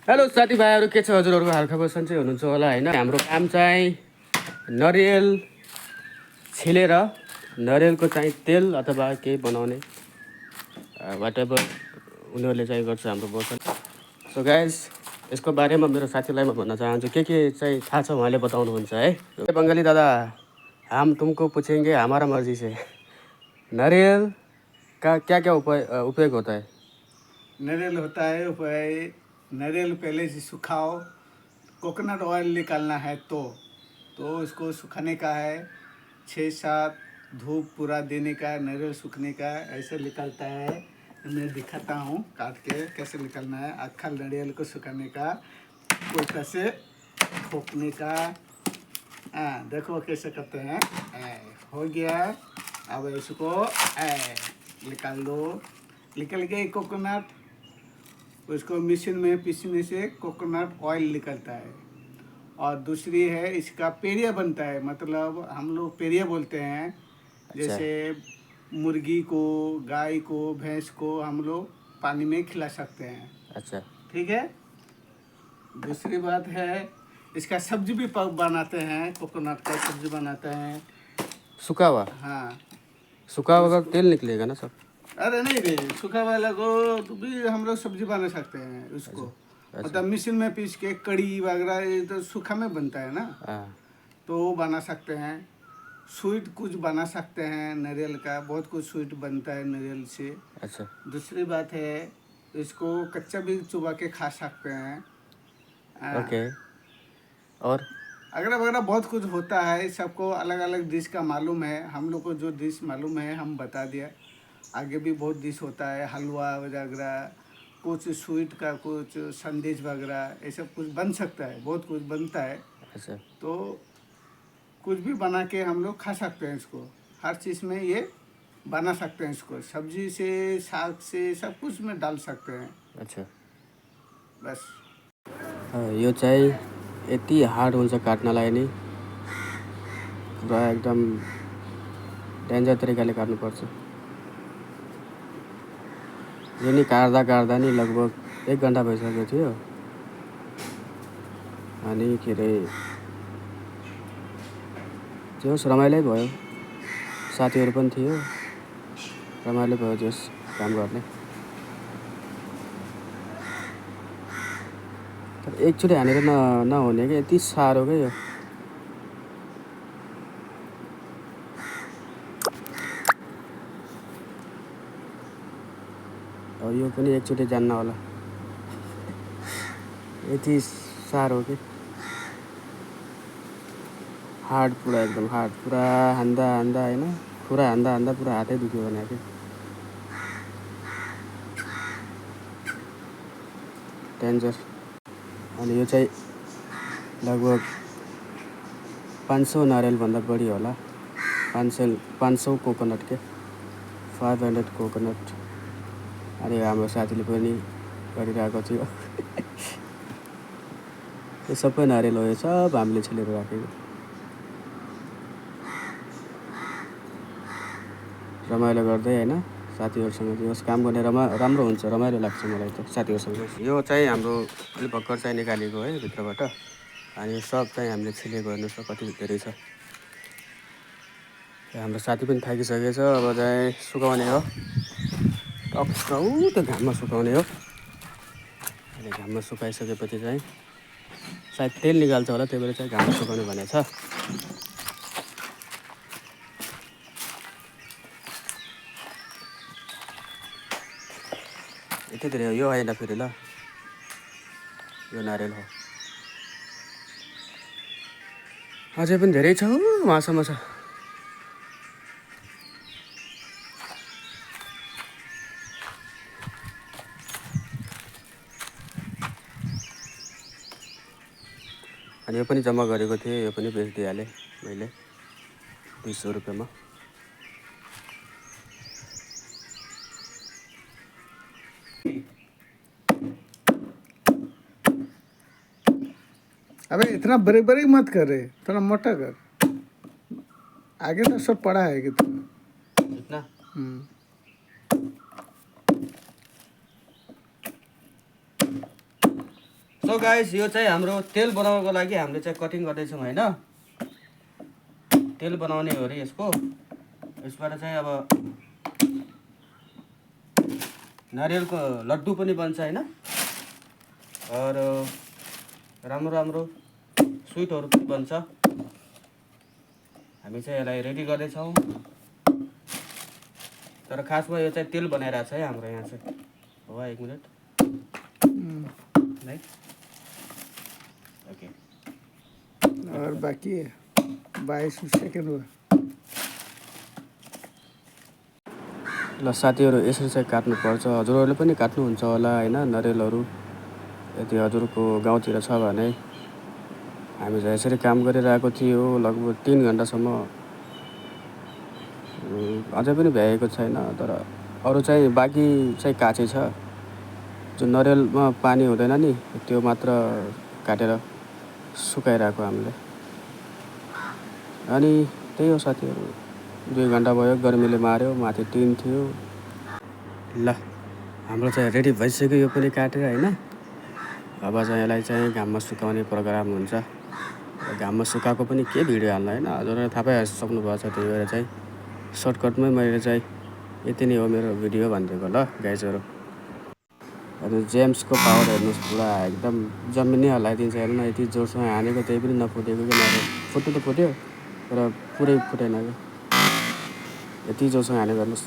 Hello साथीभाइहरू, के छ हजुरहरूको हालखबर सन्चै हुनुहुन्छ होला होइन। हाम्रो काम चाहिँ नरियल छिलेर नरियलको चाहिँ तेल अथवा केही बनाउने वाट एभर उनीहरूले चाहिँ गर्छ हाम्रो बोसन। सो गाइस, यसको बारेमा मेरो साथीलाई म भन्न चाहन्छु, के चाहिँ थाहा छ उहाँले बताउनुहुन्छ है। बङ्गाली दादा, हम तुमको पूछेंगे हमारा मर्जी से, नारियल का क्या क्या उपयोग होता है? नारियल होता है नारियल पहले से सुखाओ, कोकोनट ऑयल निकालना है तो इसको सुखाने का है, 6-7 धूप पूरा देने का, नारियल सूखने का ऐसे निकलता है। मैं दिखाता हूँ काट के कैसे निकलना है। अक्खा नारियल को सुखाने का, कोई कैसे ठोकने का। देखो कैसे करते हैं। हो गया, अब इसको निकाल दो। निकल गई कोकोनट, उसको मशीन में पीसने से कोकोनट ऑयल निकलता है। और दूसरी है इसका पेड़िया बनता है, मतलब हम लोग पेड़िया बोलते हैं। जैसे मुर्गी को, गाय को, भैंस को हम लोग पानी में खिला सकते हैं। अच्छा, ठीक है। दूसरी बात है, इसका सब्जी भी बनाते हैं, कोकोनट का सब्जी बनाते हैं। सूखा हुआ? हाँ, सूखा होगा तेल निकलेगा ना सब? अरे नहीं रे, सूखा वाला को तो भी हम लोग सब्जी बना सकते हैं उसको। अच्छा। मतलब मशीन में पीस के कड़ी वगैरह, ये तो सूखा में बनता है ना, हाँ, तो वो बना सकते हैं। स्वीट कुछ बना सकते हैं नारियल का, बहुत कुछ स्वीट बनता है नारियल से। अच्छा। दूसरी बात है, इसको कच्चा भी चुबा के खा सकते हैं। ओके। और अगला वगैरह बहुत कुछ होता है, सबको अलग अलग डिश का मालूम है। हम लोग को जो डिश मालूम है हम बता दिया। आगे भी बहुत डिश होता है, हलवा वगैरह, कुछ स्वीट का, कुछ संदेश वगैरह, ये सब कुछ बन सकता है, बहुत कुछ बनता है। अच्छा, तो कुछ भी बना के हम लोग खा सकते हैं इसको। हर चीज़ में ये बना सकते हैं इसको, सब्जी से, साग से, सब कुछ में डाल सकते हैं। अच्छा। बस। यो चाहिँ यति हार्ड हुन्छ काट्नलाई नि, पुरा एकदम डेन्जर तरिकाले काट्नुपर्छ। यो नि काट्दा नि लगभग 1 घन्टा भइसकेको थियो। अनि के अरे जोस् रमाइलै भयो, साथीहरू पनि थियो, रमाइलो भयो जोस् काम गर्ने। तर एकचोटि हानेर नहुने क्या, यति साह्रो क्या यो। अब यो पनि एकचोटि जान्न होला, यति साह्रो कि हार्ड, पुरा एकदम हार्ड। पुरा हान्दा होइन, पुरा हान्दा पुरा हातै दुख्यो भने कि डेन्जर। अनि यो चाहिँ लगभग 500 नारियलभन्दा बढी होला। 500 कोकोनट के, 500 कोकोनट। अनि हाम्रो साथीले पनि गरिरहेको थियो। यो सबै नारियल हो, यो सब हामीले छिलेर राखेको। रमाइलो गर्दै होइन, साथीहरूसँग होस् काम गर्ने राम्रो हुन्छ, रमाइलो लाग्छ मलाई त साथीहरूसँग। यो चाहिँ हाम्रो अलिक भर्खर चाहिँ निकालेको है भित्रबाट। अनि सब चाहिँ हामीले छिलेको, हेर्नुहोस् न कति धेरै छ। हाम्रो साथी पनि थाकिसकेछ, अब चाहिँ सुकाउने हो, टक्क त्यो घाममा सुकाउने हो। अनि घाममा सुकाइसकेपछि चाहिँ सायद तेल निकाल्छ होला, त्यही भएर चाहिँ घाममा सुकाउने भनेको छ। यति धेरै हो, यो होइन फेरि ल, यो नारियल हो। अझै पनि धेरै छ, वहाँसम्म छ। अनि यो पनि जम्मा गरेको थिएँ, यो पनि बेचिदिइहालेँ मैले 200 रुपियाँमा। अबे इतना बड़े बड़े मत कर रहे, थोड़ा मोटा कर। आगे तो सब पड़ा है कितना। इतना सो गाइस यो चाहिँ हाम्रो तेल बनाउनको लागि हामीले चाहिँ कटिङ गर्दैछौँ होइन। तेल बनाउने हो अरे यसको। यसबाट चाहिँ अब नारियलको लड्डु पनि बन्छ होइन, और राम्रो राम्रो स्विटहरू पनि बन्छ। हामी चाहिँ यसलाई रेडी गर्दैछौँ, तर खासमा यो चाहिँ तेल बनाइरहेको छ है हाम्रो यहाँ चाहिँ। हो 1 मिनट है, ओके। और बाकी है 22 सेकेंड हुआ। ल साथीहरू, यसरी चाहिँ काट्नुपर्छ। हजुरहरूले पनि काट्नुहुन्छ होला होइन नरियलहरू, यदि हजुरको गाउँतिर छ भने। हामी चाहिँ यसरी काम गरिरहेको थियो लगभग 3 घन्टासम्म। अझै पनि भ्याएको छैन, तर अरू चाहिँ बाँकी चाहिँ काँचै छ। जुन नरियलमा पानी हुँदैन नि त्यो मात्र काटेर सुकाइरहेको हामीले। अनि त्यही हो साथीहरू, 2 घन्टा भयो, गर्मीले मार्यो, माथि टिन थियो। ल हाम्रो चाहिँ रेडी भइसक्यो यो पनि काटेर होइन। अब चाहिँ यसलाई चाहिँ घाममा सुकाउने प्रोग्राम हुन्छ। घाममा सुकाएको पनि के भिडियो हाल्नु होइन, हजुरले थाहा पाइसक्नुभएको छ। त्यही भएर चाहिँ सर्टकटमै मैले चाहिँ यति नै हो मेरो भिडियो भनिदिएको ल गाइजहरू। अनि जेम्सको पावर हेर्नुहोस्, पुरा एकदम जमिनै हल्लाइदिन्छ। हेर्नु न, यति जोडसँग हानेको त्यही पनि नफुटेको कि नरे। फुट्नु त फुट्यो तर पुरै फुटेन क्या, यति जोडसँग हानेको हेर्नुहोस्।